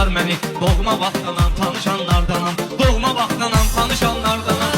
tanıyırlar məni. Doğma vaxtdanam tanışanlardanam, doğma vaxtdanam tanışanlardanam.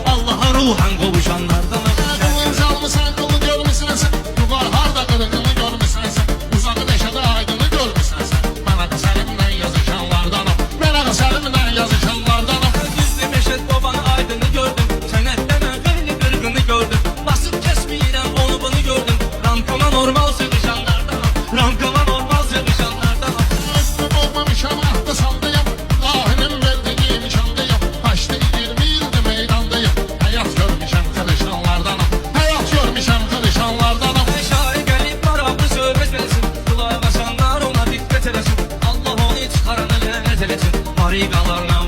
Allah'a ruhan qovuşanlardanam. Zalmısan qılı görmüsən sən, yuvar harda qırığını görmüsən sən, uzağı neşədə aydını görmüsən sən. Mənə qısəlimdən yazışanlardanam, mənə qısəlimdən yazışanlardanam. Düzdü Meşət babanı aydını gördüm, sənətdə mən xeyli qırğını gördüm. Basıb kəsməyirəm onu bunu gördüm, rankama normal sığışanlardanam, rankama normal sığışanlardanam. Üstü olmamışam, ahdı sandıyam, lahinin verdiği nişandıyam. Kaçtı 20 ildir meydandayım, hayat görmüşəm qırışanlardanam, hayat görmüşəm qırışanlardanam. Şair gəlib maraqlı söhbət versin, qulaq asanlar ona diqqət eləsin. Allah onu çıxaranı lənət eləsin, mariqalarla